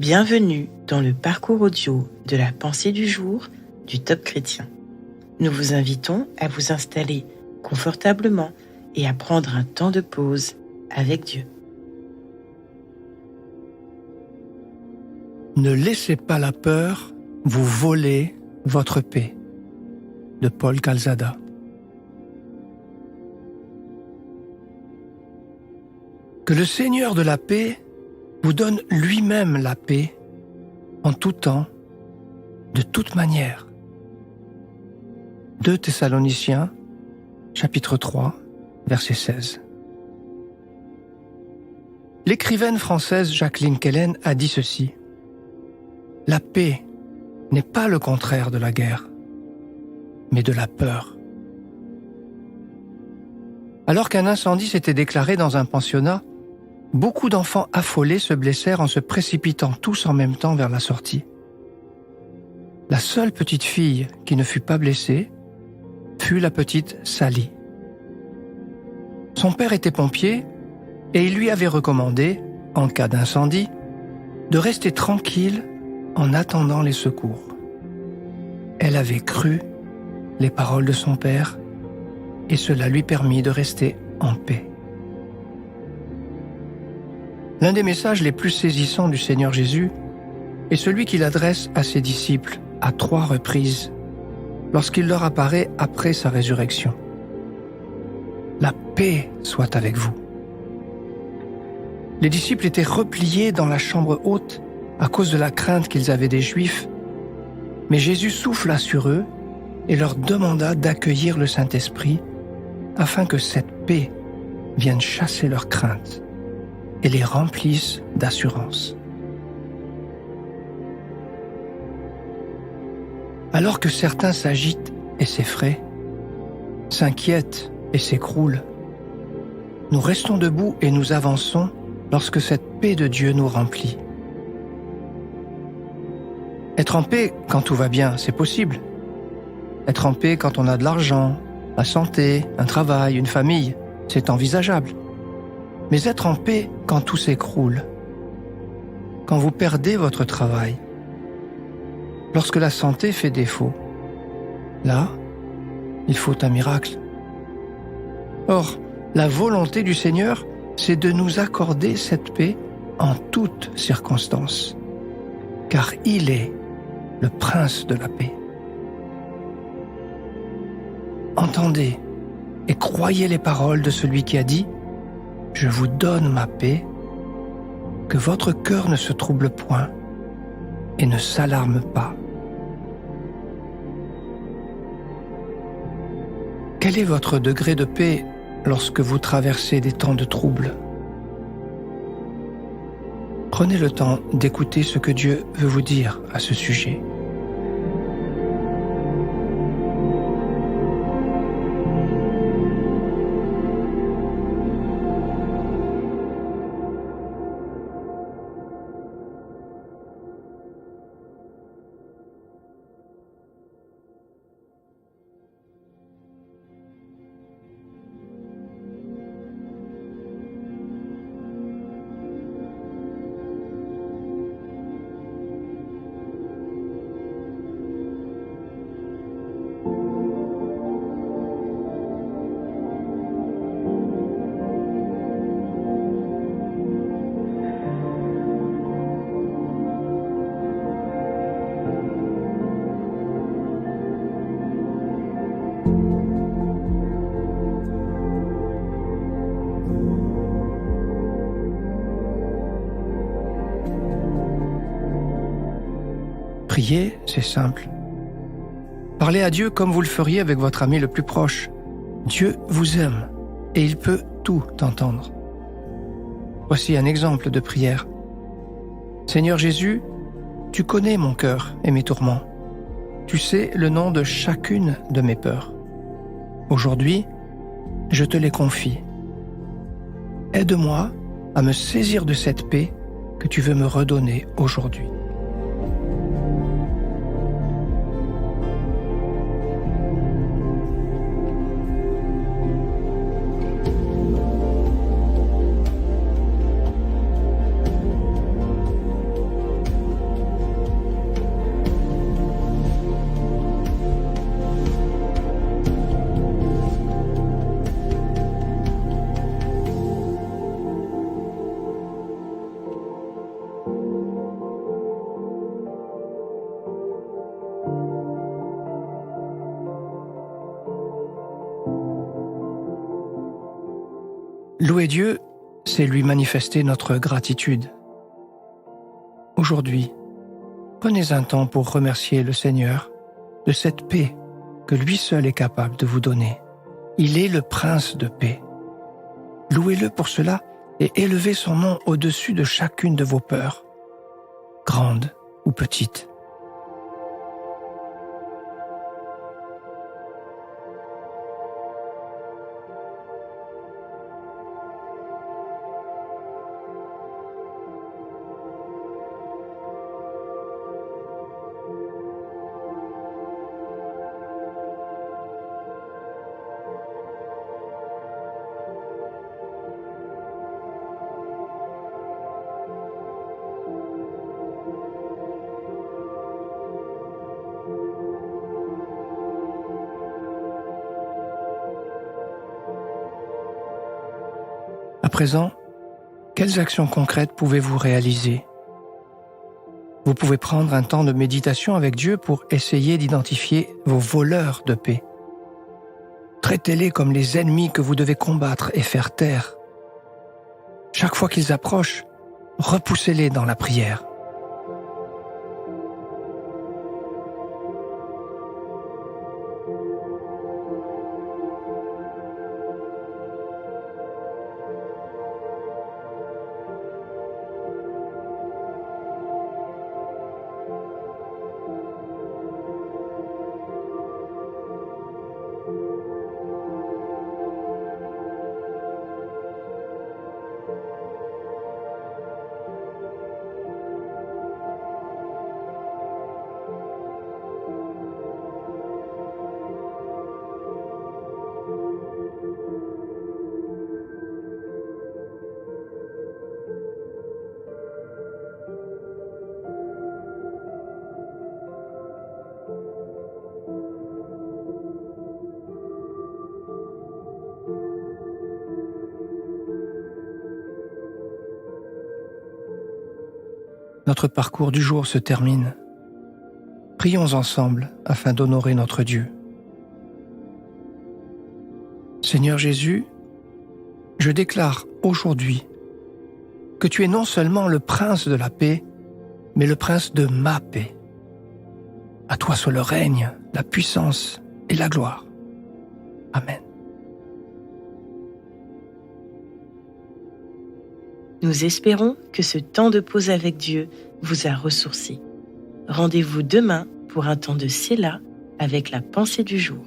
Bienvenue dans le parcours audio de la pensée du jour du Top Chrétien. Nous vous invitons à vous installer confortablement et à prendre un temps de pause avec Dieu. Ne laissez pas la peur vous voler votre paix. De Paul Calzada. Que le Seigneur de la paix vous donne lui-même la paix en tout temps, de toute manière. 2 Thessaloniciens, chapitre 3, verset 16. L'écrivaine française Jacqueline Kellen a dit ceci: « La paix n'est pas le contraire de la guerre, mais de la peur. » Alors qu'un incendie s'était déclaré dans un pensionnat, beaucoup d'enfants affolés se blessèrent en se précipitant tous en même temps vers la sortie. La seule petite fille qui ne fut pas blessée fut la petite Sally. Son père était pompier et il lui avait recommandé, en cas d'incendie, de rester tranquille en attendant les secours. Elle avait cru les paroles de son père et cela lui permit de rester en paix. L'un des messages les plus saisissants du Seigneur Jésus est celui qu'il adresse à ses disciples à 3 reprises lorsqu'il leur apparaît après sa résurrection. « La paix soit avec vous ». Les disciples étaient repliés dans la chambre haute à cause de la crainte qu'ils avaient des Juifs, mais Jésus souffla sur eux et leur demanda d'accueillir le Saint-Esprit afin que cette paix vienne chasser leurs craintes et les remplisse d'assurance. Alors que certains s'agitent et s'effraient, s'inquiètent et s'écroulent, nous restons debout et nous avançons lorsque cette paix de Dieu nous remplit. Être en paix quand tout va bien, c'est possible. Être en paix quand on a de l'argent, la santé, un travail, une famille, c'est envisageable. Mais être en paix quand tout s'écroule, quand vous perdez votre travail, lorsque la santé fait défaut, là, il faut un miracle. Or, la volonté du Seigneur, c'est de nous accorder cette paix en toutes circonstances, car il est le prince de la paix. Entendez et croyez les paroles de celui qui a dit: « Je vous donne ma paix, que votre cœur ne se trouble point et ne s'alarme pas. » Quel est votre degré de paix lorsque vous traversez des temps de trouble? Prenez le temps d'écouter ce que Dieu veut vous dire à ce sujet. Prier, c'est simple. Parlez à Dieu comme vous le feriez avec votre ami le plus proche. Dieu vous aime et il peut tout entendre. Voici un exemple de prière. Seigneur Jésus, tu connais mon cœur et mes tourments. Tu sais le nom de chacune de mes peurs. Aujourd'hui, je te les confie. Aide-moi à me saisir de cette paix que tu veux me redonner aujourd'hui. Louer Dieu, c'est lui manifester notre gratitude. Aujourd'hui, prenez un temps pour remercier le Seigneur de cette paix que lui seul est capable de vous donner. Il est le Prince de paix. Louez-le pour cela et élevez son nom au-dessus de chacune de vos peurs, grandes ou petites. À présent, quelles actions concrètes pouvez-vous réaliser? Vous pouvez prendre un temps de méditation avec Dieu pour essayer d'identifier vos voleurs de paix. Traitez-les comme les ennemis que vous devez combattre et faire taire. Chaque fois qu'ils approchent, repoussez-les dans la prière. Notre parcours du jour se termine. Prions ensemble afin d'honorer notre Dieu. Seigneur Jésus, je déclare aujourd'hui que tu es non seulement le prince de la paix, mais le prince de ma paix. À toi soit le règne, la puissance et la gloire. Amen. Nous espérons que ce temps de pause avec Dieu vous a ressourci. Rendez-vous demain pour un temps de Séla avec la pensée du jour.